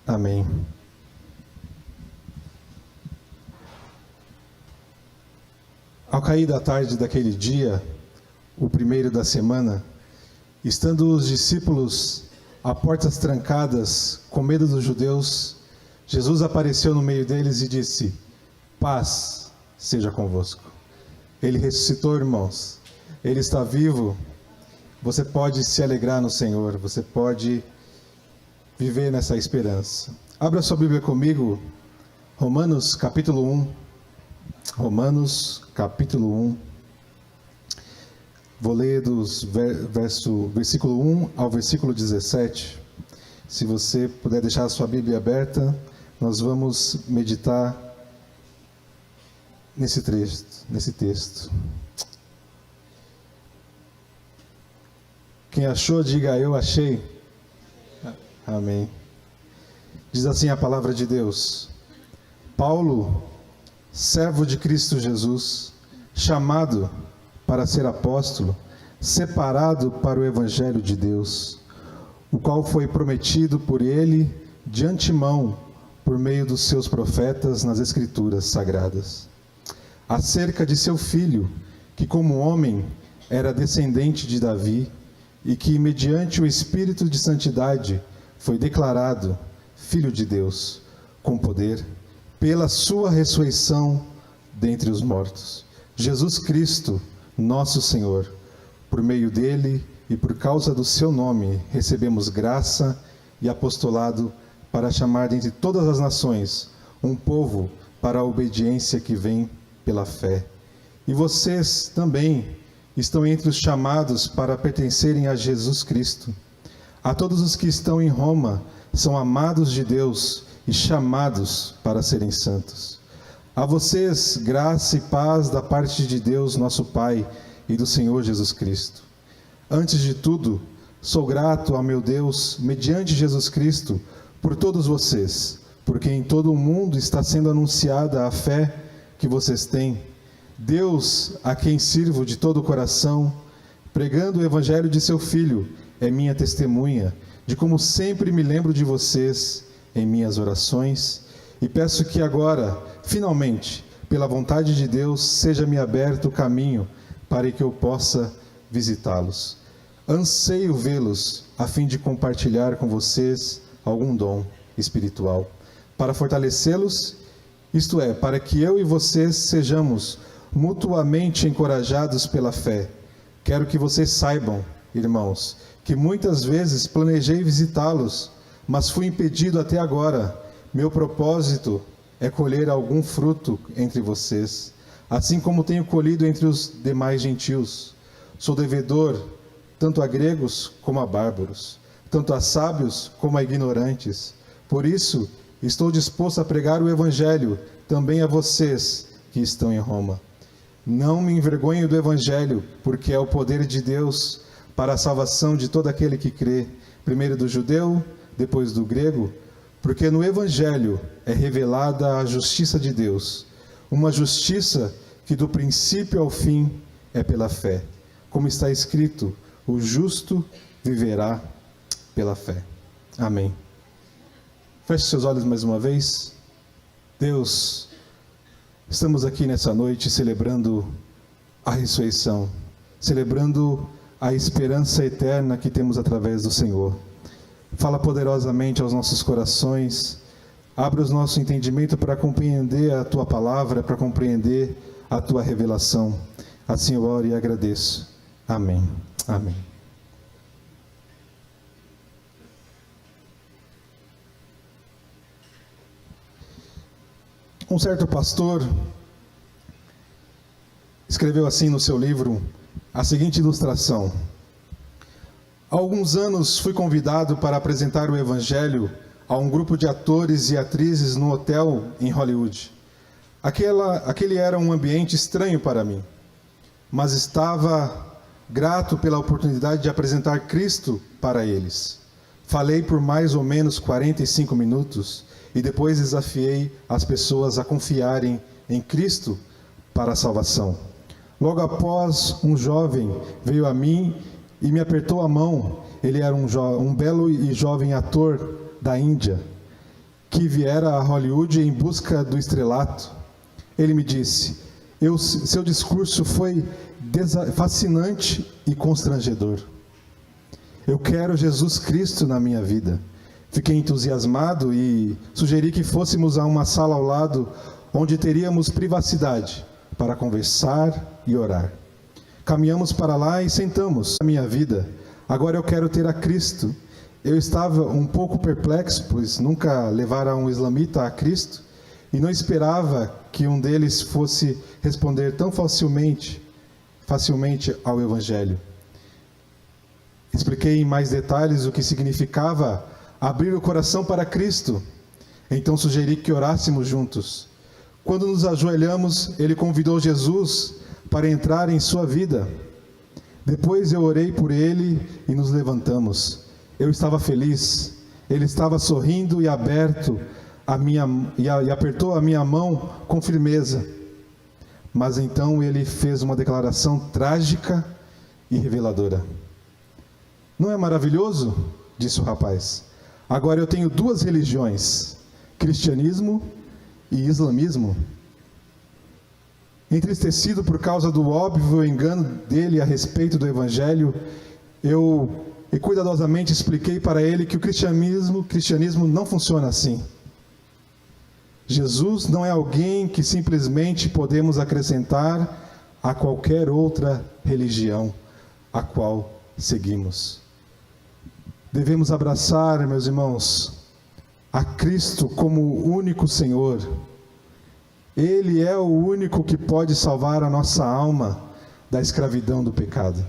Amém. Ao cair da tarde daquele dia, o primeiro da semana, estando os discípulos a portas trancadas, com medo dos judeus, Jesus apareceu no meio deles e disse: paz seja convosco. Ele ressuscitou, irmãos. Ele está vivo. Você pode se alegrar no Senhor. Você pode viver nessa esperança. Abra sua Bíblia comigo, Romanos capítulo 1. Romanos capítulo 1. Vou ler dos versículo 1 ao versículo 17. Se você puder deixar a sua Bíblia aberta, nós vamos meditar nesse texto. Quem achou, diga: eu achei. Amém. Diz assim a palavra de Deus: Paulo, servo de Cristo Jesus, chamado para ser apóstolo, separado para o evangelho de Deus, o qual foi prometido por ele de antemão, por meio dos seus profetas nas Escrituras Sagradas, acerca de seu filho, que como homem era descendente de Davi, e que mediante o Espírito de Santidade foi declarado Filho de Deus, com poder, pela sua ressurreição dentre os mortos. Jesus Cristo, nosso Senhor, por meio dele e por causa do seu nome, recebemos graça e apostolado para chamar dentre todas as nações um povo para a obediência que vem pela fé. E vocês também estão entre os chamados para pertencerem a Jesus Cristo. A todos os que estão em Roma são amados de Deus e chamados para serem santos. A vocês, graça e paz da parte de Deus, nosso Pai, e do Senhor Jesus Cristo. Antes de tudo, sou grato ao meu Deus, mediante Jesus Cristo, por todos vocês, porque em todo o mundo está sendo anunciada a fé que vocês têm. Deus, a quem sirvo de todo o coração, pregando o evangelho de seu Filho, é minha testemunha, de como sempre me lembro de vocês em minhas orações, e peço que agora, finalmente, pela vontade de Deus, seja-me aberto o caminho para que eu possa visitá-los. Anseio vê-los, a fim de compartilhar com vocês algum dom espiritual, para fortalecê-los, isto é, para que eu e vocês sejamos mutuamente encorajados pela fé. Quero que vocês saibam, irmãos, que muitas vezes planejei visitá-los, mas fui impedido até agora. Meu propósito é colher algum fruto entre vocês, assim como tenho colhido entre os demais gentios. Sou devedor tanto a gregos como a bárbaros, tanto a sábios como a ignorantes. Por isso, estou disposto a pregar o evangelho também a vocês que estão em Roma. Não me envergonho do evangelho, porque é o poder de Deus para a salvação de todo aquele que crê, primeiro do judeu, depois do grego, porque no evangelho é revelada a justiça de Deus, uma justiça que do princípio ao fim é pela fé. Como está escrito, o justo viverá pela fé. Amém. Feche seus olhos mais uma vez. Deus, estamos aqui nessa noite celebrando a ressurreição, celebrando a esperança eterna que temos através do Senhor. Fala poderosamente aos nossos corações, abre o nosso entendimento para compreender a Tua palavra, para compreender a Tua revelação. Assim eu oro e agradeço. Amém. Amém. Um certo pastor escreveu assim no seu livro a seguinte ilustração: há alguns anos fui convidado para apresentar o evangelho a um grupo de atores e atrizes num hotel em Hollywood. Aquele era um ambiente estranho para mim, mas estava grato pela oportunidade de apresentar Cristo para eles. Falei por mais ou menos 45 minutos e depois desafiei as pessoas a confiarem em Cristo para a salvação. Logo após, um jovem veio a mim e me apertou a mão. Ele era um belo e jovem ator da Índia. que viera a Hollywood em busca do estrelato. Ele me disse: seu discurso foi fascinante e constrangedor. Eu quero Jesus Cristo na minha vida. Fiquei entusiasmado e sugeri que fôssemos a uma sala ao lado, onde teríamos privacidade para conversar e orar. Caminhamos para lá e sentamos. Na minha vida, agora eu quero ter a Cristo. Eu estava um pouco perplexo, pois nunca levara um islamita a Cristo, e não esperava que um deles fosse responder tão facilmente ao Evangelho. Expliquei em mais detalhes o que significava abrir o coração para Cristo. Então sugeri que orássemos juntos. Quando nos ajoelhamos, ele convidou Jesus para entrar em sua vida. Depois eu orei por ele e nos levantamos. Eu estava feliz. Ele estava sorrindo e aberto e apertou a minha mão com firmeza. Mas então ele fez uma declaração trágica e reveladora. Não é maravilhoso? Disse o rapaz. Agora eu tenho 2 religiões, cristianismo e islamismo. Entristecido por causa do óbvio engano dele a respeito do Evangelho, eu cuidadosamente expliquei para ele que o cristianismo não funciona assim. Jesus não é alguém que simplesmente podemos acrescentar a qualquer outra religião a qual seguimos. Devemos abraçar, meus irmãos, a Cristo como o único Senhor. Ele é o único que pode salvar a nossa alma da escravidão do pecado.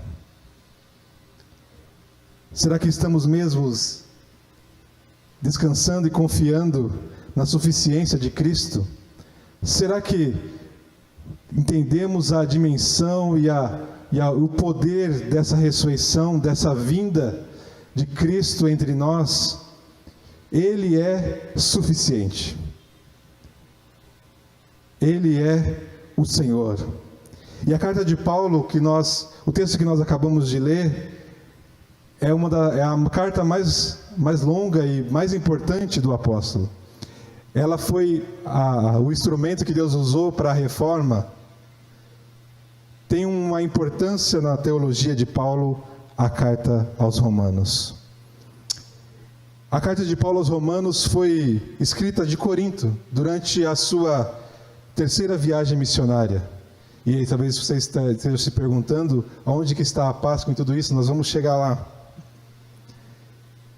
Será que estamos mesmo descansando e confiando na suficiência de Cristo? Será que entendemos a dimensão e o poder dessa ressurreição, dessa vinda de Cristo entre nós? Ele é suficiente. Ele é o Senhor. E a carta de Paulo, o texto que nós acabamos de ler, é a carta mais longa e mais importante do apóstolo. Ela foi o instrumento que Deus usou para a reforma. Tem uma importância na teologia de Paulo, a carta aos Romanos. A carta de Paulo aos Romanos foi escrita de Corinto, durante a sua 3ª viagem missionária. E aí, talvez você esteja se perguntando, aonde que está a Páscoa em tudo isso? Nós vamos chegar lá.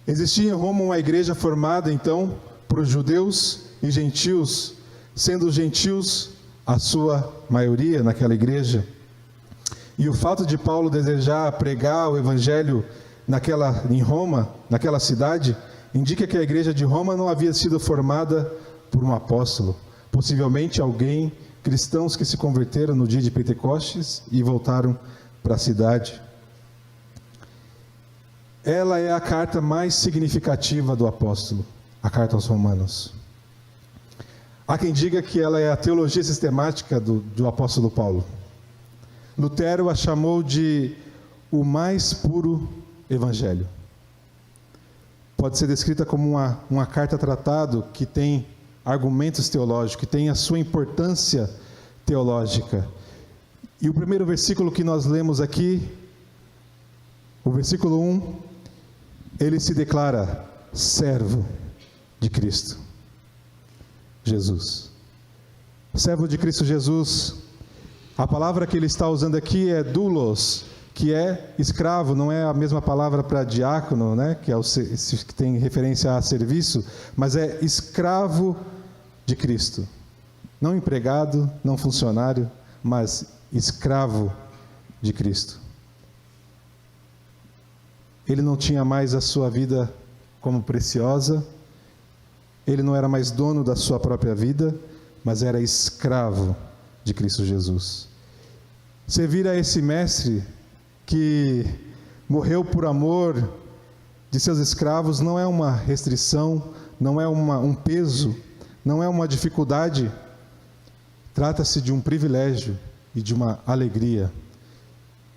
Existia em Roma uma igreja formada, então, por judeus e gentios, sendo os gentios a sua maioria naquela igreja. E o fato de Paulo desejar pregar o evangelho em Roma, naquela cidade, indica que a igreja de Roma não havia sido formada por um apóstolo. Possivelmente cristãos que se converteram no dia de Pentecostes e voltaram para a cidade. Ela é a carta mais significativa do apóstolo, a carta aos Romanos. Há quem diga que ela é a teologia sistemática do apóstolo Paulo. Lutero a chamou de o mais puro evangelho. Pode ser descrita como uma carta-tratado que tem argumentos teológicos, que tem a sua importância teológica. E o primeiro versículo que nós lemos aqui, o versículo 1, ele se declara servo de Cristo Jesus. Servo de Cristo Jesus. A palavra que ele está usando aqui é doulos, que é escravo. Não é a mesma palavra para diácono, né? Que tem referência a serviço, mas é escravo de Cristo. Não empregado, não funcionário, mas escravo de Cristo. Ele não tinha mais a sua vida como preciosa, ele não era mais dono da sua própria vida, mas era escravo de Cristo Jesus. Servir a esse mestre que morreu por amor de seus escravos não é uma restrição, não é um peso, não é uma dificuldade. Trata-se de um privilégio e de uma alegria.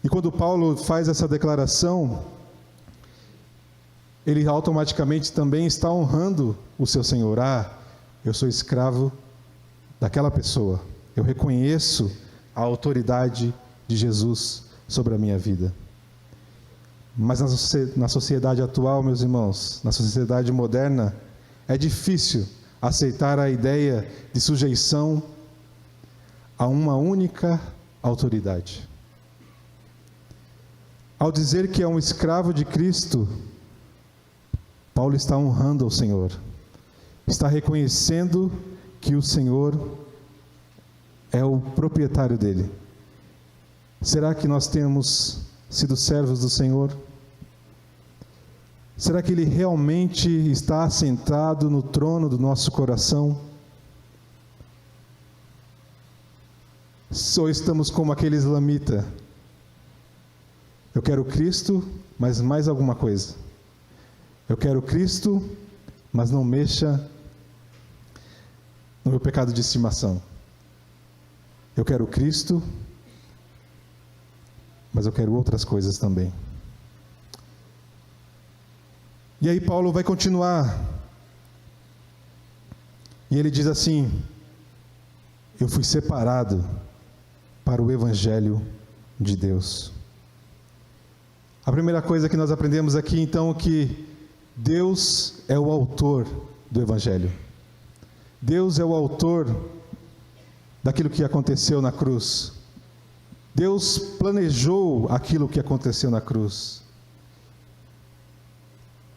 E quando Paulo faz essa declaração, ele automaticamente também está honrando o seu Senhor. Ah, eu sou escravo daquela pessoa. Eu reconheço a autoridade de Jesus sobre a minha vida. Mas na sociedade atual, meus irmãos, na sociedade moderna, é difícil aceitar a ideia de sujeição a uma única autoridade. Ao dizer que é um escravo de Cristo, Paulo está honrando ao Senhor, está reconhecendo que o Senhor é o proprietário dele. Será que nós temos sido servos do Senhor? Será que Ele realmente está assentado no trono do nosso coração? Ou estamos como aquele islamita? Eu quero Cristo, mas mais alguma coisa. Eu quero Cristo, mas não mexa no meu pecado de estimação. Eu quero Cristo, mas eu quero outras coisas também. E aí Paulo vai continuar. E ele diz assim: eu fui separado para o Evangelho de Deus. A primeira coisa que nós aprendemos aqui, então, é que Deus é o autor do Evangelho. Deus é o autor daquilo que aconteceu na cruz. Deus planejou aquilo que aconteceu na cruz.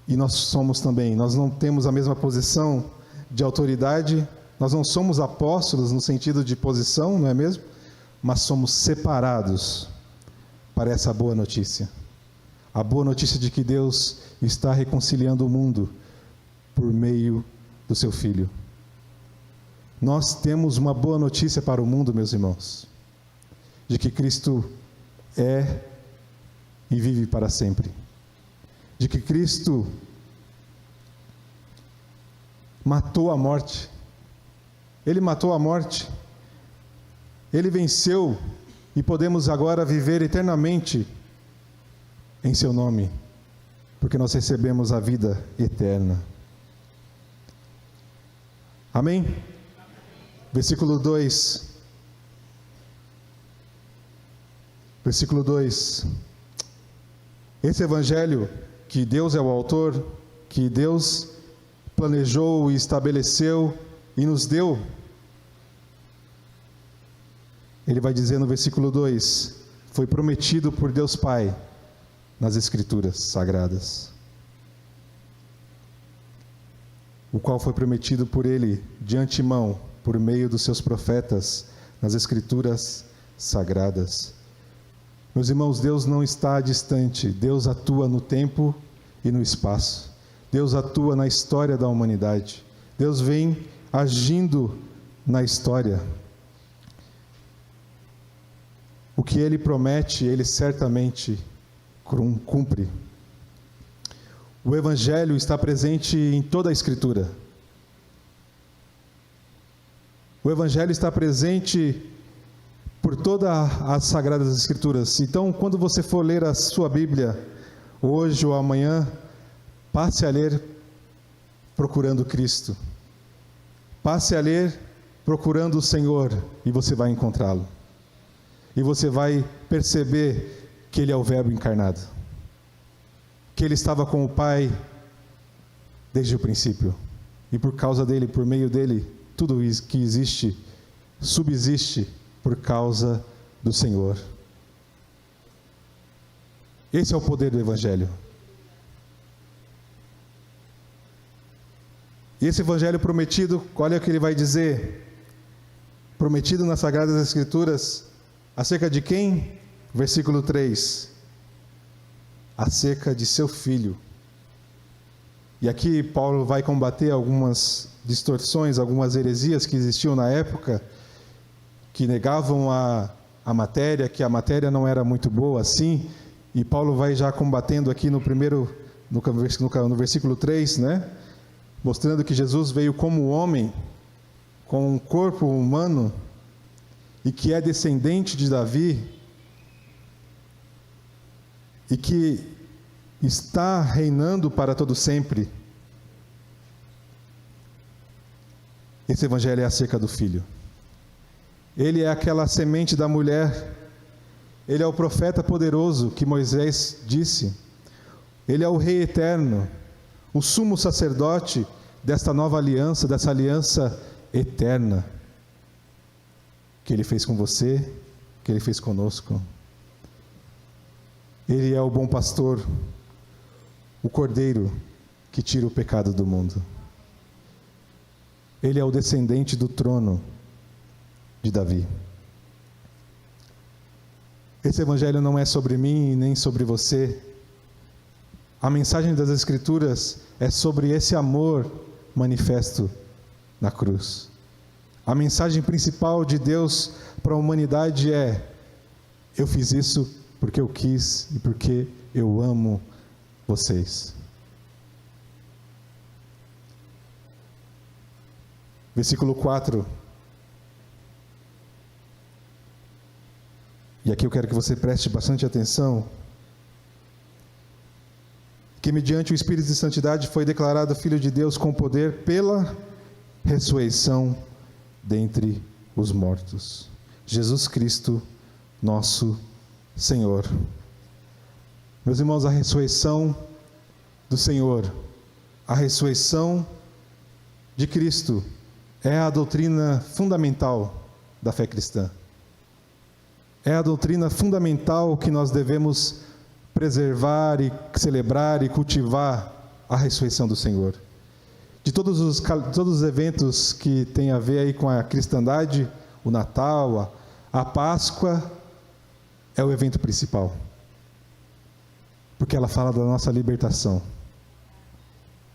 E nós somos também, nós não temos a mesma posição de autoridade, nós não somos apóstolos no sentido de posição, não é mesmo? Mas somos separados para essa boa notícia. A boa notícia de que Deus está reconciliando o mundo por meio do seu Filho. Nós temos uma boa notícia para o mundo, meus irmãos, de que Cristo é e vive para sempre. De que Cristo matou a morte. Ele matou a morte. Ele venceu e podemos agora viver eternamente em seu nome, porque nós recebemos a vida eterna. Amém? Versículo 2. Versículo 2. Esse evangelho que Deus é o autor, que Deus planejou e estabeleceu e nos deu, ele vai dizer no versículo 2, foi prometido por Deus Pai nas Escrituras Sagradas, o qual foi prometido por Ele de antemão, por meio dos seus profetas, nas Escrituras Sagradas. Meus irmãos, Deus não está distante, Deus atua no tempo e no espaço, Deus atua na história da humanidade, Deus vem agindo na história. O que Ele promete, Ele certamente cumpre. O Evangelho está presente em toda a Escritura. O Evangelho está presente por todas as Sagradas Escrituras. Então, quando você for ler a sua Bíblia, hoje ou amanhã, passe a ler procurando Cristo. Passe a ler procurando o Senhor e você vai encontrá-lo. E você vai perceber que Ele é o Verbo encarnado, que Ele estava com o Pai desde o princípio, e por causa dEle, por meio dEle, tudo que existe, subsiste por causa do Senhor. Esse é o poder do Evangelho. E esse Evangelho prometido, olha o que ele vai dizer, prometido nas Sagradas Escrituras, acerca de quem? Versículo 3, acerca de seu Filho. E aqui Paulo vai combater algumas distorções, algumas heresias que existiam na época, que negavam a matéria, que a matéria não era muito boa assim, e Paulo vai já combatendo aqui no versículo 3, né? Mostrando que Jesus veio como homem, com um corpo humano, e que é descendente de Davi, e que está reinando para todo sempre. Esse evangelho é acerca do Filho. Ele é aquela semente da mulher. Ele é o profeta poderoso que Moisés disse. Ele é o Rei eterno, o sumo sacerdote desta nova aliança, dessa aliança eterna que Ele fez com você, que Ele fez conosco. Ele é o bom pastor, o cordeiro que tira o pecado do mundo. Ele é o descendente do trono de Davi. Esse evangelho não é sobre mim nem sobre você. A mensagem das Escrituras é sobre esse amor manifesto na cruz. A mensagem principal de Deus para a humanidade é: eu fiz isso porque eu quis e porque eu amo vocês. Versículo 4. E aqui eu quero que você preste bastante atenção. Que mediante o Espírito de Santidade foi declarado Filho de Deus com poder pela ressurreição dentre os mortos. Jesus Cristo, nosso Senhor. Meus irmãos, a ressurreição do Senhor, a ressurreição de Cristo, é a doutrina fundamental da fé cristã. É a doutrina fundamental que nós devemos preservar e celebrar e cultivar, a ressurreição do Senhor. De todos os eventos que têm a ver aí com a cristandade, o Natal, a Páscoa, é o evento principal. Porque ela fala da nossa libertação.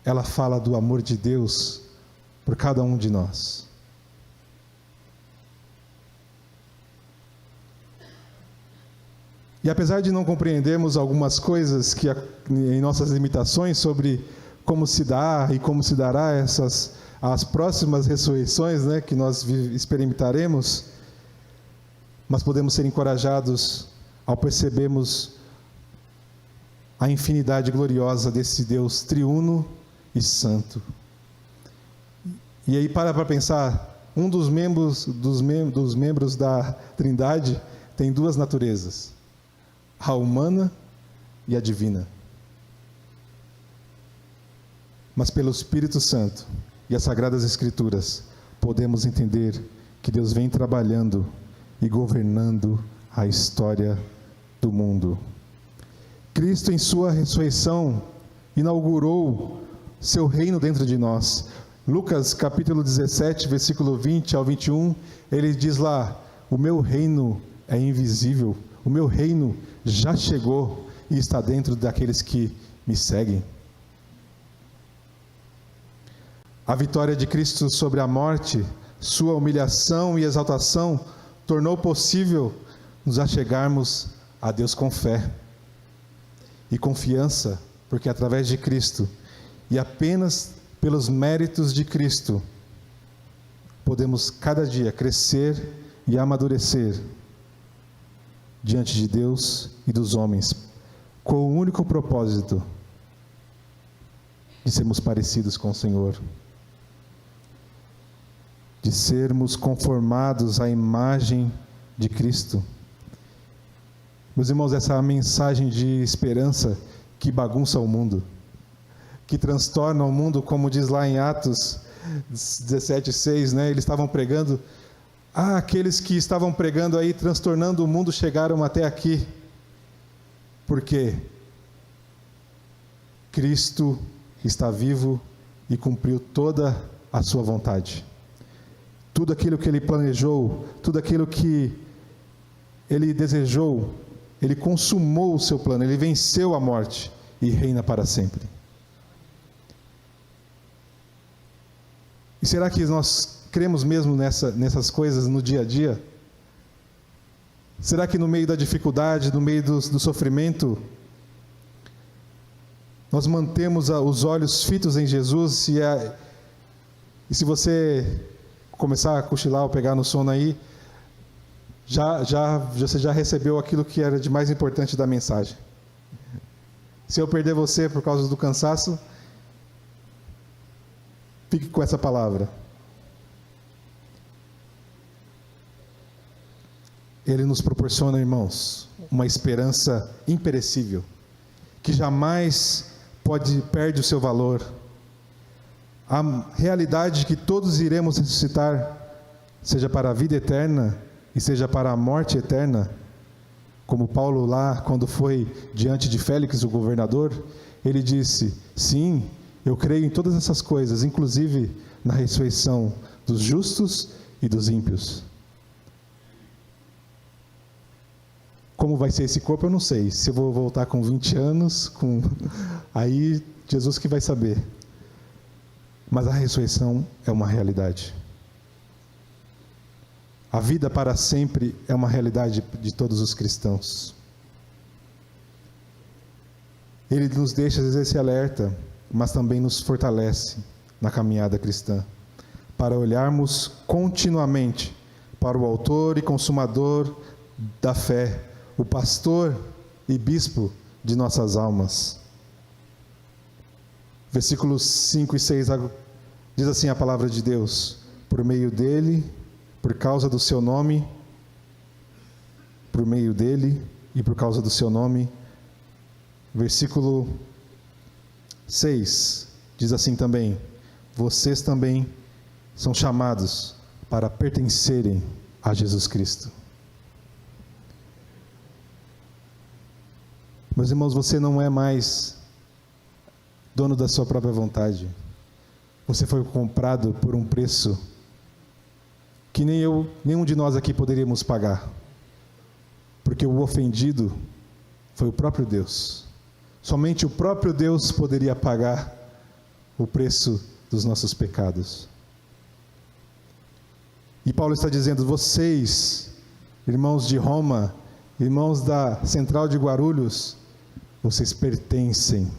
Ela fala do amor de Deus por cada um de nós. E apesar de não compreendermos algumas coisas que em nossas limitações sobre como se dá e como se dará as próximas ressurreições, né, que nós experimentaremos, mas podemos ser encorajados ao percebermos a infinidade gloriosa desse Deus triuno e santo. E aí para pensar, um dos membros da Trindade tem duas naturezas: a humana e a divina. Mas pelo Espírito Santo e as Sagradas Escrituras, podemos entender que Deus vem trabalhando e governando a história do mundo. Cristo, em sua ressurreição, inaugurou seu reino dentro de nós. Lucas capítulo 17, versículo 20 ao 21, ele diz lá: o meu reino é invisível, o meu reino já chegou e está dentro daqueles que me seguem. A vitória de Cristo sobre a morte, sua humilhação e exaltação, tornou possível nos achegarmos a Deus com fé e confiança, porque através de Cristo e apenas pelos méritos de Cristo, podemos cada dia crescer e amadurecer diante de Deus e dos homens, com o único propósito de sermos parecidos com o Senhor, de sermos conformados à imagem de Cristo. Meus irmãos, essa é a mensagem de esperança que bagunça o mundo, que transtorna o mundo, como diz lá em Atos 17:6, né? Eles estavam pregando, aqueles que estavam pregando aí, transtornando o mundo, chegaram até aqui. Por quê? Cristo está vivo e cumpriu toda a sua vontade. Tudo aquilo que Ele planejou, tudo aquilo que Ele desejou, Ele consumou o seu plano, Ele venceu a morte e reina para sempre. E será que nós cremos mesmo nessas coisas no dia a dia? Será que no meio da dificuldade, no meio do sofrimento, nós mantemos os olhos fitos em Jesus? E se você começar a cochilar ou pegar no sono aí, você já recebeu aquilo que era de mais importante da mensagem. Se eu perder você por causa do cansaço, fique com essa palavra. Ele nos proporciona, irmãos, uma esperança imperecível, que jamais perde o seu valor. A realidade de que todos iremos ressuscitar, seja para a vida eterna e seja para a morte eterna, como Paulo lá, quando foi diante de Félix, o governador, ele disse: sim, eu creio em todas essas coisas, inclusive na ressurreição dos justos e dos ímpios. Como vai ser esse corpo, eu não sei. Se eu vou voltar com 20 anos, aí Jesus que vai saber. Mas a ressurreição é uma realidade. A vida para sempre é uma realidade de todos os cristãos. Ele nos deixa esse alerta, mas também nos fortalece na caminhada cristã, para olharmos continuamente para o autor e consumador da fé, o pastor e bispo de nossas almas. Versículos 5 e 6 diz assim a palavra de Deus: por meio dele, por causa do seu nome, por meio dele e por causa do seu nome. Versículo 6 diz assim também: vocês também são chamados para pertencerem a Jesus Cristo. Meus irmãos, você não é mais dono da sua própria vontade. Você foi comprado por um preço que nenhum de nós aqui poderíamos pagar. Porque o ofendido foi o próprio Deus. Somente o próprio Deus poderia pagar o preço dos nossos pecados. E Paulo está dizendo: vocês, irmãos de Roma, irmãos da Central de Guarulhos, vocês pertencem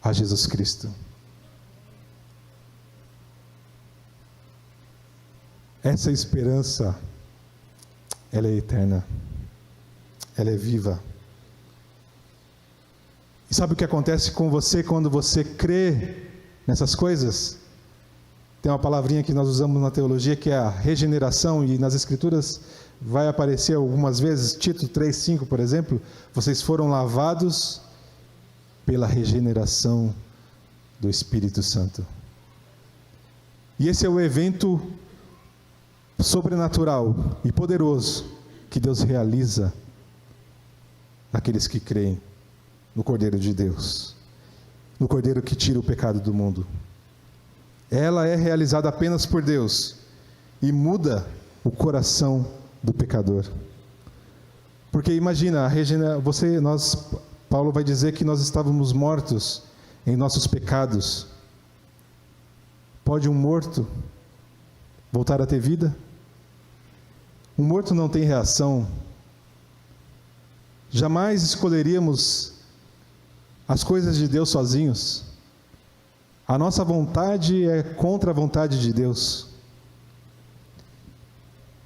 a Jesus Cristo. Essa esperança, ela é eterna, ela é viva. E sabe o que acontece com você quando você crê nessas coisas? Tem uma palavrinha que nós usamos na teologia que é a regeneração, e nas Escrituras vai aparecer algumas vezes, Tito 3,5, por exemplo: vocês foram lavados pela regeneração do Espírito Santo. E esse é o evento sobrenatural e poderoso que Deus realiza naqueles que creem no Cordeiro de Deus, no Cordeiro que tira o pecado do mundo. Ela é realizada apenas por Deus e muda o coração do pecador. Porque imagina, Paulo vai dizer que nós estávamos mortos em nossos pecados. Pode um morto voltar a ter vida? Um morto não tem reação. Jamais escolheríamos as coisas de Deus sozinhos. A nossa vontade é contra a vontade de Deus.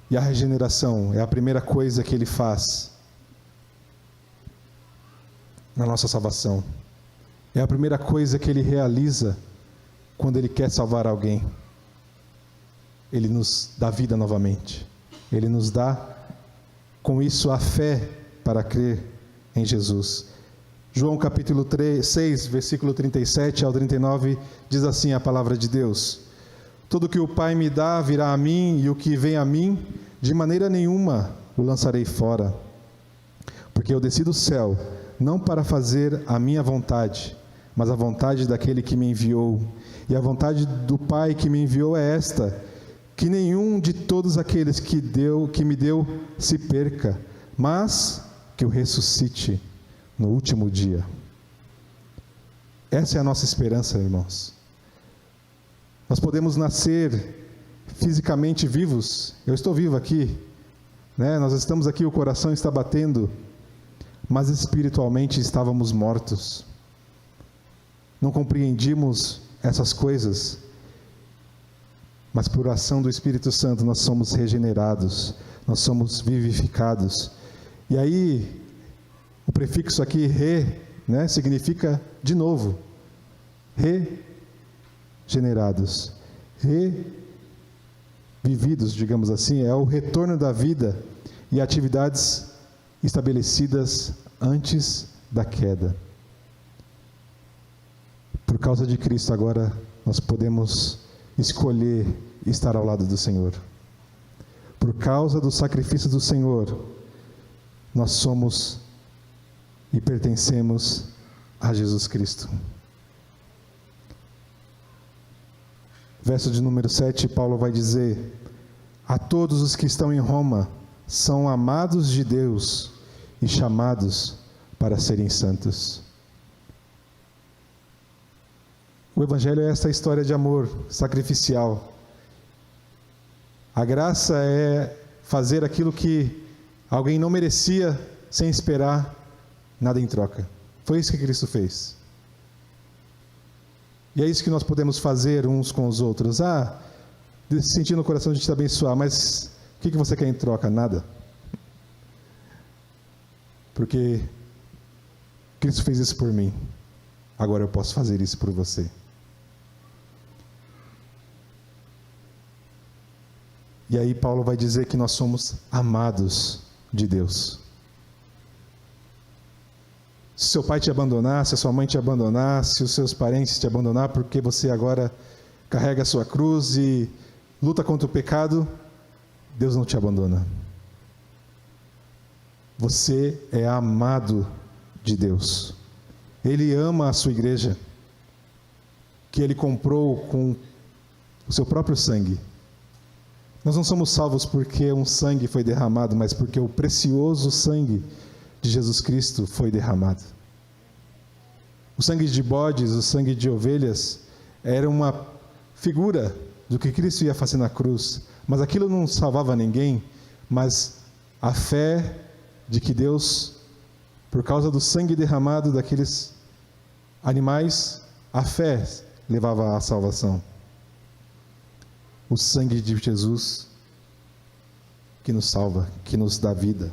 E a regeneração é a primeira coisa que Ele faz na nossa salvação. É a primeira coisa que Ele realiza quando Ele quer salvar alguém. Ele nos dá vida novamente. Ele nos dá, com isso, a fé para crer em Jesus. João capítulo 6, versículo 37 ao 39, diz assim a palavra de Deus: tudo que o Pai me dá virá a mim, e o que vem a mim, de maneira nenhuma o lançarei fora. Porque eu desci do céu, não para fazer a minha vontade, mas a vontade daquele que me enviou. E a vontade do Pai que me enviou é esta: que nenhum de todos aqueles que me deu se perca, mas que o ressuscite no último dia. Essa é a nossa esperança, irmãos. Nós podemos nascer fisicamente vivos. Eu estou vivo aqui, né? Nós estamos aqui, o coração está batendo, mas espiritualmente estávamos mortos. Não compreendíamos essas coisas, mas por ação do Espírito Santo nós somos regenerados, nós somos vivificados. E aí, o prefixo aqui, né, significa de novo, regenerados, revividos, digamos assim, é o retorno da vida e atividades estabelecidas antes da queda. Por causa de Cristo, agora nós podemos escolher estar ao lado do Senhor. Por causa do sacrifício do Senhor, nós somos e pertencemos a Jesus Cristo. Verso de número 7, Paulo vai dizer: a todos os que estão em Roma, são amados de Deus e chamados para serem santos. O Evangelho é esta história de amor sacrificial. A graça é fazer aquilo que alguém não merecia sem esperar nada em troca. Foi isso que Cristo fez. E é isso que nós podemos fazer uns com os outros. Sentir no coração de te abençoar, mas o que você quer em troca? Nada. Porque Cristo fez isso por mim. Agora eu posso fazer isso por você. E aí Paulo vai dizer que nós somos amados de Deus. Se seu pai te abandonar, se a sua mãe te abandonar, se os seus parentes te abandonar, porque você agora carrega a sua cruz e luta contra o pecado, Deus não te abandona. Você é amado de Deus. Ele ama a sua igreja, que Ele comprou com o seu próprio sangue. Nós não somos salvos porque um sangue foi derramado, mas porque o precioso sangue de Jesus Cristo foi derramado. O sangue de bodes, o sangue de ovelhas, era uma figura do que Cristo ia fazer na cruz, mas aquilo não salvava ninguém, mas a fé de que Deus, por causa do sangue derramado daqueles animais, a fé levava à salvação. O sangue de Jesus que nos salva, que nos dá vida.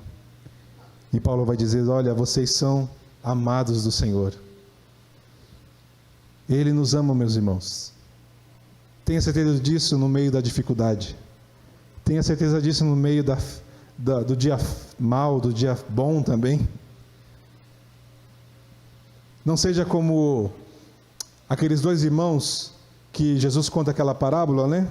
E Paulo vai dizer: olha, vocês são amados do Senhor. Ele nos ama, meus irmãos. Tenha certeza disso no meio da dificuldade. Tenha certeza disso no meio do dia mau, do dia bom também. Não seja como aqueles dois irmãos que Jesus conta aquela parábola, né?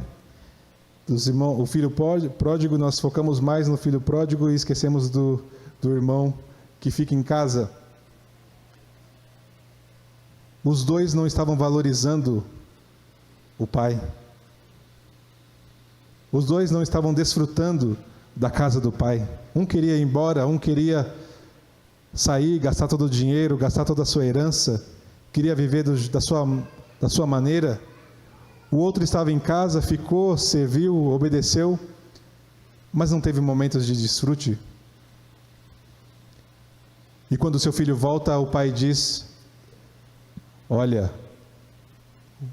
Dos irmãos, o filho pródigo, nós focamos mais no filho pródigo e esquecemos do irmão que fica em casa. Os dois não estavam valorizando o pai. Os dois não estavam desfrutando da casa do pai. Um queria ir embora, um queria sair, gastar todo o dinheiro, gastar toda a sua herança, queria viver da sua maneira. O outro estava em casa, ficou, serviu, obedeceu, mas não teve momentos de desfrute. E quando seu filho volta, o pai diz: olha,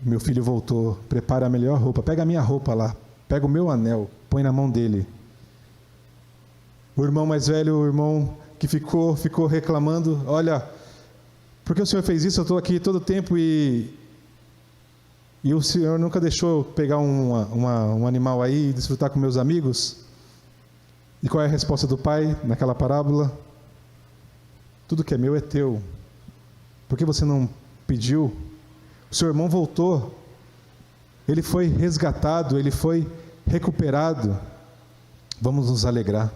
meu filho voltou, prepara a melhor roupa, pega a minha roupa lá, pega o meu anel, põe na mão dele. O irmão mais velho, o irmão que ficou reclamando: olha, por que o senhor fez isso? Eu estou aqui todo o tempo e o senhor nunca deixou eu pegar um animal aí e desfrutar com meus amigos? E qual é a resposta do pai naquela parábola? Tudo que é meu é teu. Por que você não pediu? O seu irmão voltou. Ele foi resgatado, ele foi recuperado. Vamos nos alegrar.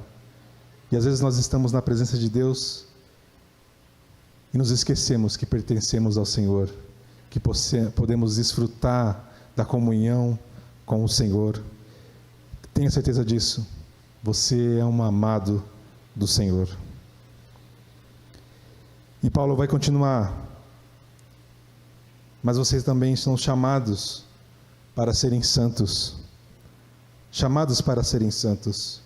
E às vezes nós estamos na presença de Deus e nos esquecemos que pertencemos ao Senhor, que podemos desfrutar da comunhão com o Senhor. Tenha certeza disso. Você é um amado do Senhor. E Paulo vai continuar: mas vocês também são chamados para serem santos. Chamados para serem santos.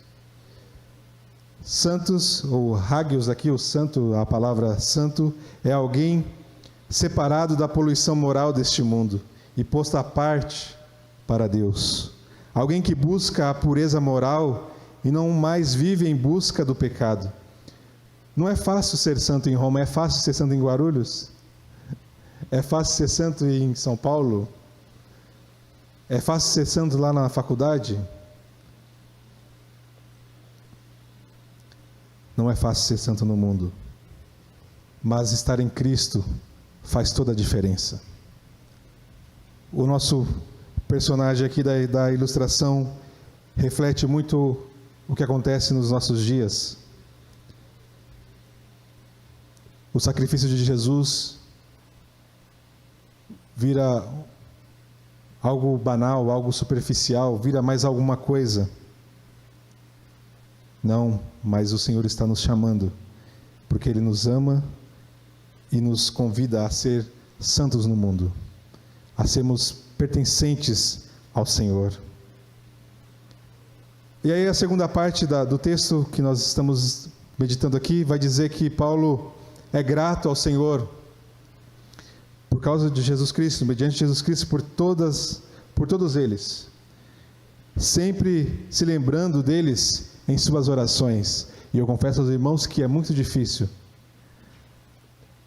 Santos, ou hagios aqui, o santo, a palavra santo, é alguém separado da poluição moral deste mundo e posto à parte para Deus. Alguém que busca a pureza moral e não mais vive em busca do pecado. Não é fácil ser santo em Roma, é fácil ser santo em Guarulhos? É fácil ser santo em São Paulo? É fácil ser santo lá na faculdade? Não é fácil ser santo no mundo. Mas estar em Cristo faz toda a diferença. O nosso personagem aqui da ilustração reflete muito o que acontece nos nossos dias. O sacrifício de Jesus vira algo banal, algo superficial, vira mais alguma coisa. Não, mas o Senhor está nos chamando, porque Ele nos ama e nos convida a ser santos no mundo, a sermos pertencentes ao Senhor. E aí a segunda parte do texto que nós estamos meditando aqui vai dizer que Paulo é grato ao Senhor por causa de Jesus Cristo, mediante Jesus Cristo, por todos eles, sempre se lembrando deles em suas orações. E eu confesso aos irmãos que é muito difícil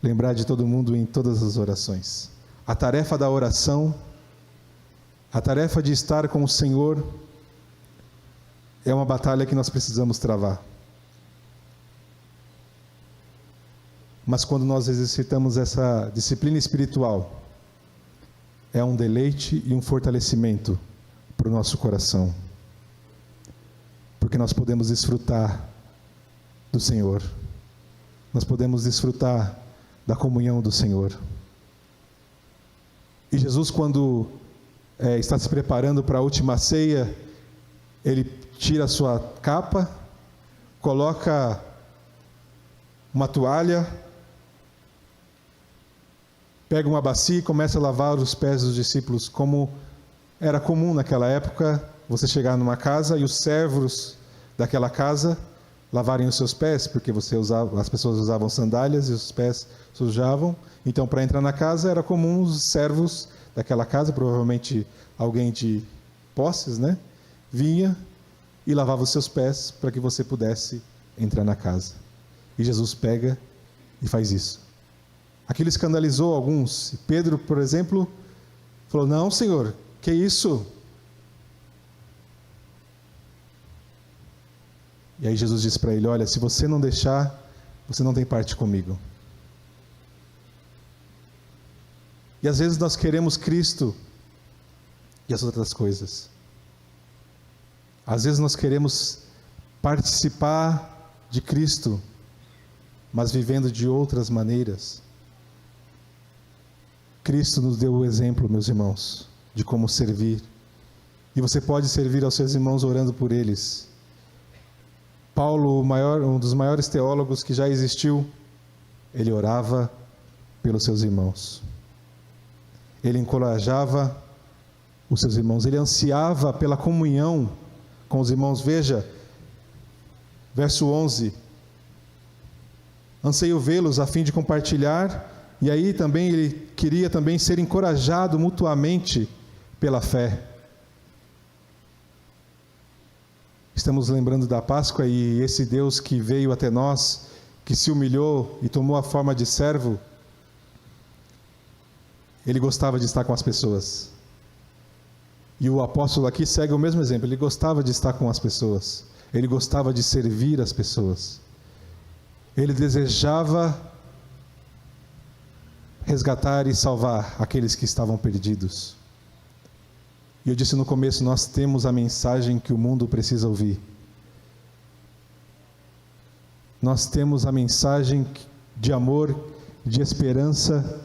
lembrar de todo mundo em todas as orações. A tarefa da oração, a tarefa de estar com o Senhor, é uma batalha que nós precisamos travar. Mas quando nós exercitamos essa disciplina espiritual, é um deleite e um fortalecimento para o nosso coração. Porque nós podemos desfrutar do Senhor. Nós podemos desfrutar da comunhão do Senhor. E Jesus, quando está se preparando para a última ceia, Ele tira a sua capa, coloca uma toalha, pega uma bacia e começa a lavar os pés dos discípulos, como era comum naquela época, você chegar numa casa e os servos daquela casa lavarem os seus pés, porque as pessoas usavam sandálias e os pés sujavam. Então, para entrar na casa, era comum os servos daquela casa, provavelmente alguém de posses, né? Vinha e lavava os seus pés para que você pudesse entrar na casa. E Jesus pega e faz isso. Aquilo escandalizou alguns. Pedro, por exemplo, falou: não, Senhor, que isso? E aí Jesus disse para ele: olha, se você não deixar, você não tem parte comigo. E às vezes nós queremos Cristo e as outras coisas. Às vezes nós queremos participar de Cristo, mas vivendo de outras maneiras. Cristo nos deu o exemplo, meus irmãos, de como servir. E você pode servir aos seus irmãos orando por eles. Paulo, um dos maiores teólogos que já existiu, ele orava pelos seus irmãos. Ele encorajava os seus irmãos, ele ansiava pela comunhão com os irmãos. Veja, verso 11: anseio vê-los a fim de compartilhar. E aí também ele queria também ser encorajado mutuamente pela fé. Estamos lembrando da Páscoa e esse Deus que veio até nós, que se humilhou e tomou a forma de servo, Ele gostava de estar com as pessoas. E o apóstolo aqui segue o mesmo exemplo. Ele gostava de estar com as pessoas. Ele gostava de servir as pessoas. Ele desejava resgatar e salvar aqueles que estavam perdidos. E eu disse no começo, nós temos a mensagem que o mundo precisa ouvir. Nós temos a mensagem de amor, de esperança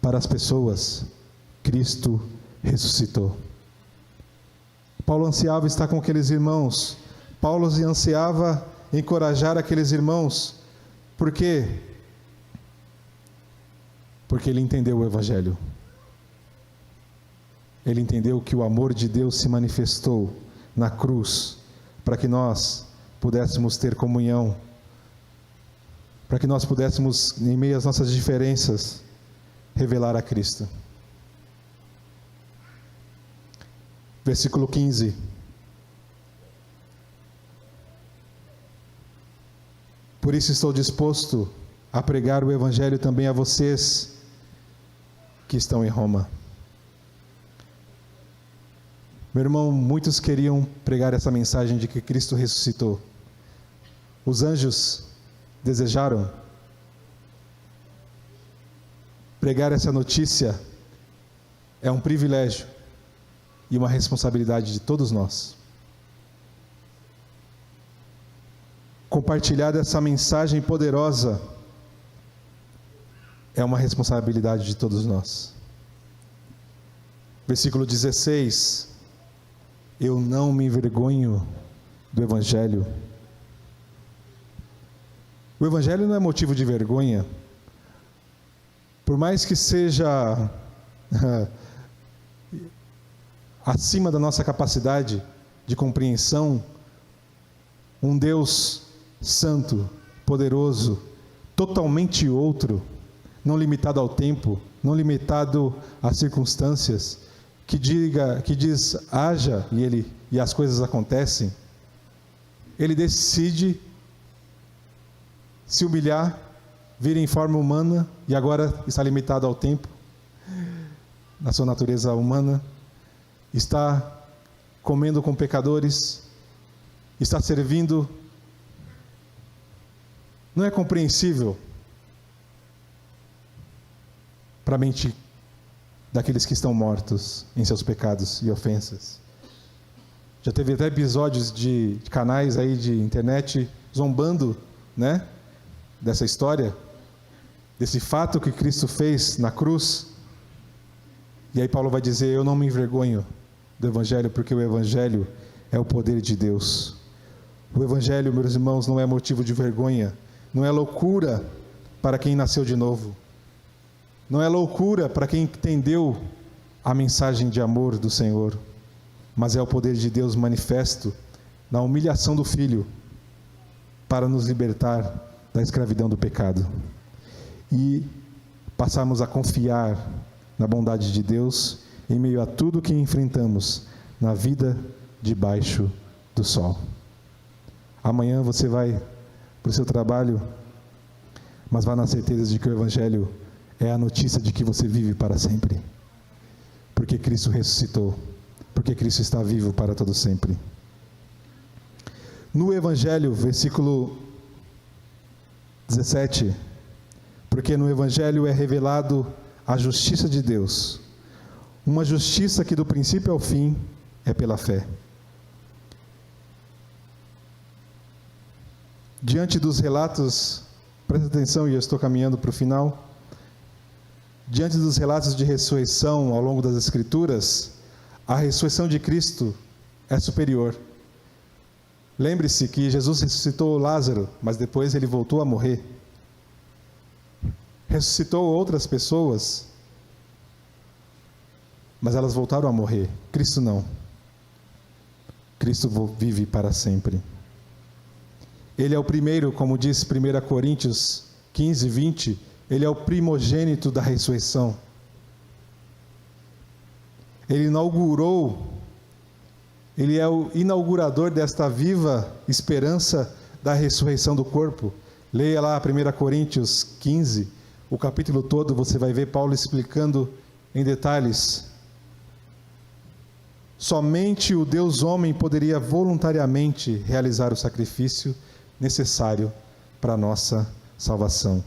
para as pessoas. Cristo ressuscitou. Paulo ansiava estar com aqueles irmãos. Paulo ansiava encorajar aqueles irmãos. Por quê? Porque ele entendeu o Evangelho. Ele entendeu que o amor de Deus se manifestou na cruz para que nós pudéssemos ter comunhão, para que nós pudéssemos, em meio às nossas diferenças, revelar a Cristo. Versículo 15. Por isso estou disposto a pregar o Evangelho também a vocês que estão em Roma. Meu irmão, muitos queriam pregar essa mensagem de que Cristo ressuscitou. Os anjos desejaram pregar essa notícia. É um privilégio e uma responsabilidade de todos nós. Compartilhar essa mensagem poderosa é uma responsabilidade de todos nós. Versículo 16: eu não me envergonho do Evangelho. O Evangelho não é motivo de vergonha, por mais que seja acima da nossa capacidade de compreensão. Um Deus santo, poderoso, totalmente outro, não limitado ao tempo, não limitado às circunstâncias, que diz haja e as coisas acontecem. Ele decide se humilhar, vir em forma humana, e agora está limitado ao tempo, na sua natureza humana, está comendo com pecadores, está servindo. Não é compreensível para a mente daqueles que estão mortos em seus pecados e ofensas. Já teve até episódios de canais aí de internet zombando, né, dessa história, desse fato que Cristo fez na cruz. E aí Paulo vai dizer: eu não me envergonho do Evangelho, porque o Evangelho é o poder de Deus. O Evangelho, meus irmãos, não é motivo de vergonha, não é loucura para quem nasceu de novo, não é loucura para quem entendeu a mensagem de amor do Senhor, mas é o poder de Deus manifesto na humilhação do Filho para nos libertar da escravidão do pecado e passarmos a confiar na bondade de Deus em meio a tudo que enfrentamos na vida debaixo do sol. Amanhã você vai para o seu trabalho, mas vá na certeza de que o Evangelho é a notícia de que você vive para sempre, porque Cristo ressuscitou, porque Cristo está vivo para todo sempre. No Evangelho, versículo 17: porque no Evangelho é revelado a justiça de Deus, uma justiça que do princípio ao fim é pela fé. Diante dos relatos, presta atenção, e eu estou caminhando para o final. Diante dos relatos de ressurreição ao longo das Escrituras, a ressurreição de Cristo é superior. Lembre-se que Jesus ressuscitou Lázaro, mas depois ele voltou a morrer. Ressuscitou outras pessoas, mas elas voltaram a morrer. Cristo não. Cristo vive para sempre. Ele é o primeiro, como diz 1 Coríntios 15, 20, ele é o primogênito da ressurreição. Ele é o inaugurador desta viva esperança da ressurreição do corpo. Leia lá 1 Coríntios 15, o capítulo todo, você vai ver Paulo explicando em detalhes. Somente o Deus homem poderia voluntariamente realizar o sacrifício necessário para a nossa salvação.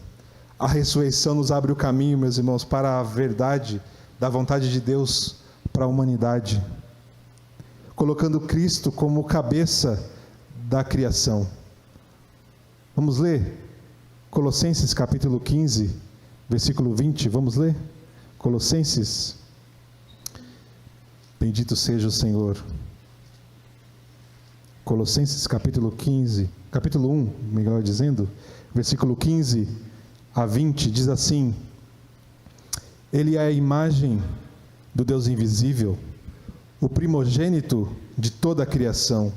A ressurreição nos abre o caminho, meus irmãos, para a verdade da vontade de Deus para a humanidade, colocando Cristo como cabeça da criação. Vamos ler Colossenses capítulo 15, versículo 20, vamos ler? Colossenses, bendito seja o Senhor. Colossenses capítulo 1, melhor dizendo, versículo 15 a 20, diz assim: Ele é a imagem do Deus invisível, o primogênito de toda a criação,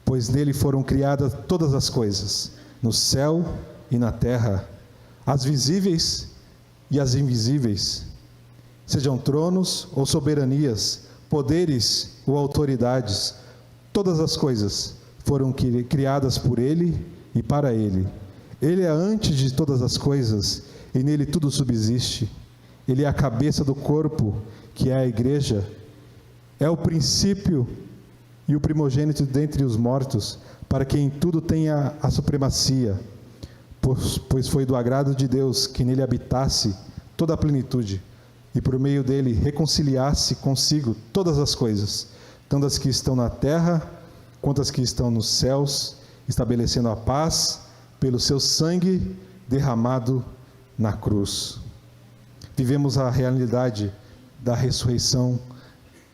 pois nele foram criadas todas as coisas, no céu e na terra, as visíveis e as invisíveis, sejam tronos ou soberanias, poderes ou autoridades. Todas as coisas foram criadas por Ele e para Ele. Ele é antes de todas as coisas, e nele tudo subsiste. Ele é a cabeça do corpo, que é a igreja. É o princípio e o primogênito dentre os mortos, para que em tudo tenha a supremacia, pois foi do agrado de Deus que nele habitasse toda a plenitude, e por meio dele reconciliasse consigo todas as coisas, tanto as que estão na terra, quanto as que estão nos céus, estabelecendo a paz pelo seu sangue derramado na cruz. Vivemos a realidade da ressurreição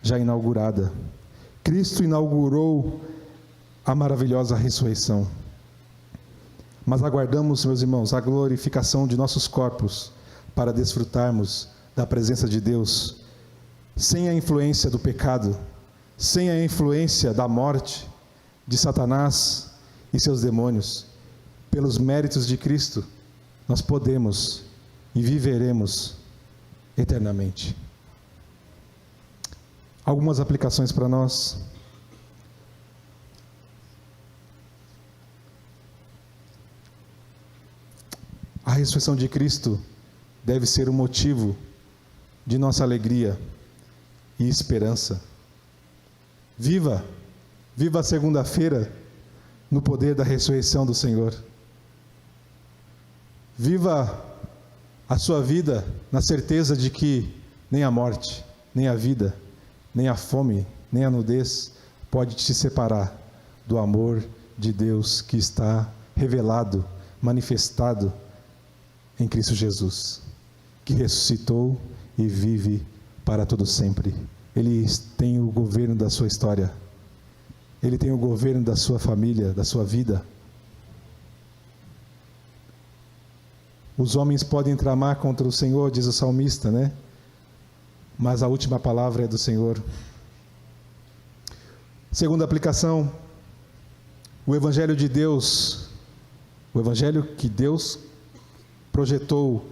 já inaugurada. Cristo inaugurou a maravilhosa ressurreição. Mas aguardamos, meus irmãos, a glorificação de nossos corpos para desfrutarmos da presença de Deus, sem a influência do pecado, sem a influência da morte, de Satanás e seus demônios. Pelos méritos de Cristo, nós podemos e viveremos eternamente. Algumas aplicações para nós. A ressurreição de Cristo deve ser o motivo de nossa alegria e esperança. Viva a segunda-feira no poder da ressurreição do Senhor. Viva a sua vida na certeza de que nem a morte, nem a vida, nem a fome, nem a nudez pode te separar do amor de Deus que está revelado, manifestado em Cristo Jesus, que ressuscitou e vive para todo sempre. Ele tem o governo da sua história. Ele tem o governo da sua família, da sua vida. Os homens podem tramar contra o Senhor, diz o salmista, né? Mas a última palavra é do Senhor. Segunda aplicação, o Evangelho de Deus, o Evangelho que Deus projetou,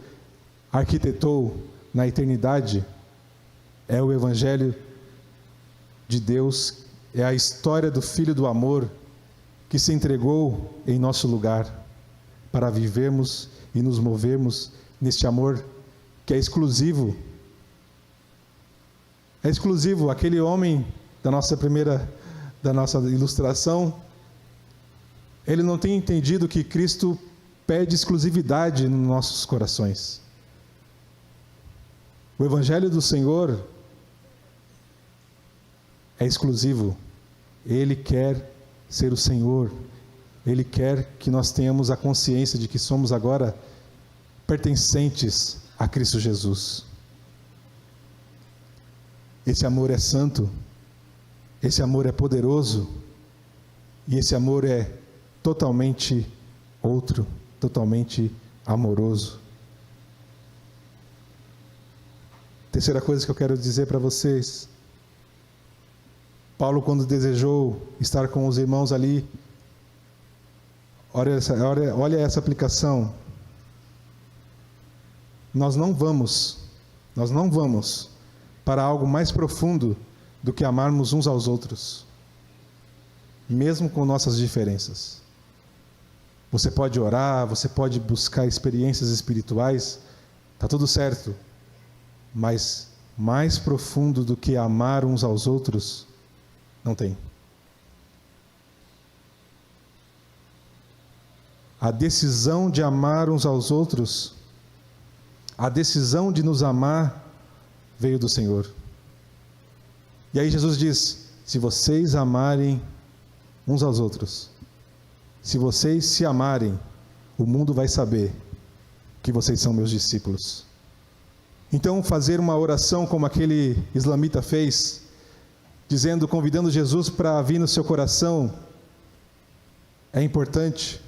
arquitetou na eternidade, é o Evangelho de Deus, é a história do Filho do amor que se entregou em nosso lugar para vivermos e nos movermos neste amor que é exclusivo. É exclusivo. Aquele homem da nossa ilustração, ele não tem entendido que Cristo pede exclusividade nos nossos corações. O Evangelho do Senhor é exclusivo. Ele quer ser o Senhor. Ele quer que nós tenhamos a consciência de que somos agora pertencentes a Cristo Jesus. Esse amor é santo, esse amor é poderoso, e esse amor é totalmente outro, totalmente amoroso. Terceira coisa que eu quero dizer para vocês: Paulo, quando desejou estar com os irmãos ali, olha essa aplicação. Nós não vamos para algo mais profundo do que amarmos uns aos outros, mesmo com nossas diferenças. Você pode orar, você pode buscar experiências espirituais, está tudo certo, mas mais profundo do que amar uns aos outros, não tem. A decisão de amar uns aos outros, a decisão de nos amar, veio do Senhor. E aí Jesus diz: se vocês amarem uns aos outros, se vocês se amarem, o mundo vai saber que vocês são meus discípulos. Então, fazer uma oração como aquele islamita fez, convidando Jesus para vir no seu coração, é importante.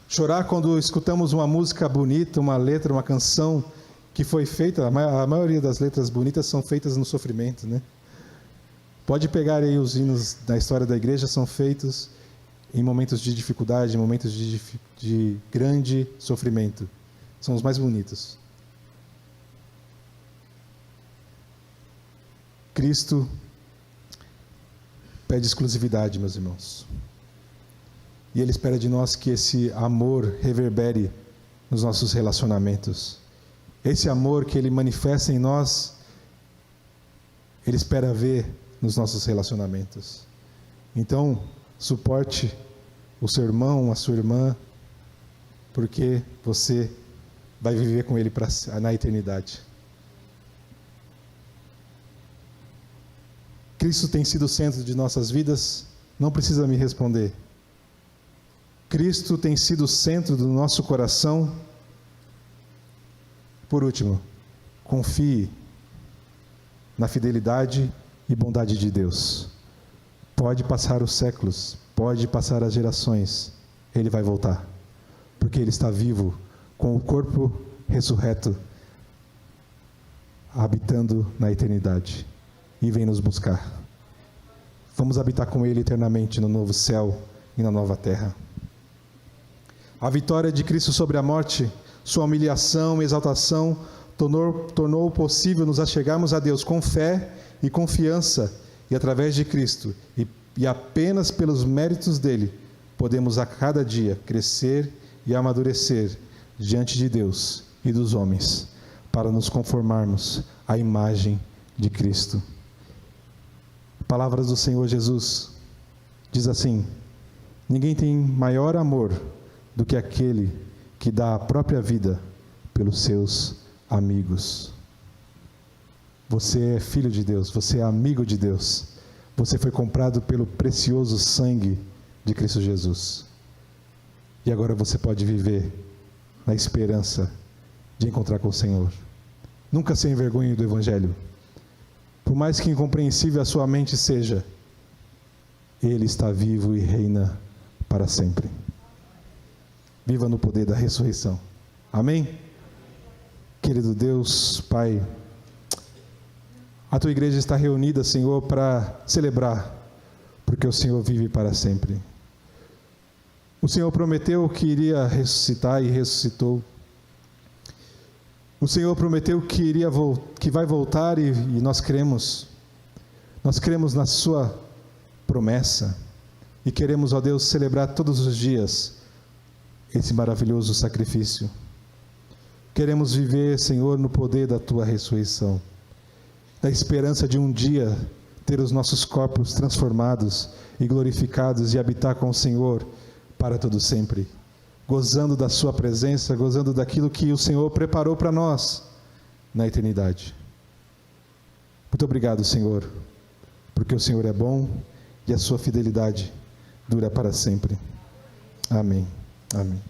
Chorar quando escutamos uma música bonita, uma letra, uma canção que foi feita, a maioria das letras bonitas são feitas no sofrimento, né? Pode pegar aí os hinos da história da igreja, são feitos em momentos de dificuldade, em momentos de grande sofrimento. São os mais bonitos. Cristo pede exclusividade, meus irmãos. E Ele espera de nós que esse amor reverbere nos nossos relacionamentos. Esse amor que Ele manifesta em nós, Ele espera ver nos nossos relacionamentos. Então, suporte o seu irmão, a sua irmã, porque você vai viver com Ele na eternidade. Cristo tem sido o centro de nossas vidas? Não precisa me responder. Cristo tem sido o centro do nosso coração? Por último, confie na fidelidade e bondade de Deus. Pode passar os séculos, pode passar as gerações, Ele vai voltar, porque Ele está vivo, com o corpo ressurreto, habitando na eternidade, e vem nos buscar. Vamos habitar com Ele eternamente no novo céu e na nova terra. A vitória de Cristo sobre a morte, sua humilhação e exaltação, tornou possível nos achegarmos a Deus com fé e confiança, e através de Cristo, e apenas pelos méritos dele, podemos a cada dia crescer e amadurecer diante de Deus e dos homens, para nos conformarmos à imagem de Cristo. Palavras do Senhor Jesus, diz assim: ninguém tem maior amor do que aquele que dá a própria vida pelos seus amigos. Você é filho de Deus, você é amigo de Deus, você foi comprado pelo precioso sangue de Cristo Jesus. E agora você pode viver na esperança de encontrar com o Senhor. Nunca se envergonhe do Evangelho. Por mais que incompreensível a sua mente seja, Ele está vivo e reina para sempre. Viva no poder da ressurreição. Amém? Querido Deus, Pai, a Tua igreja está reunida, Senhor, para celebrar, porque o Senhor vive para sempre. O Senhor prometeu que iria ressuscitar e ressuscitou. O Senhor prometeu que vai voltar e nós cremos. Nós cremos na Sua promessa e queremos, ó Deus, celebrar todos os dias esse maravilhoso sacrifício. Queremos viver, Senhor, no poder da Tua ressurreição, da esperança de um dia ter os nossos corpos transformados e glorificados e habitar com o Senhor para todo sempre, gozando da Sua presença, gozando daquilo que o Senhor preparou para nós na eternidade. Muito obrigado, Senhor, porque o Senhor é bom e a Sua fidelidade dura para sempre. Amém. Amém.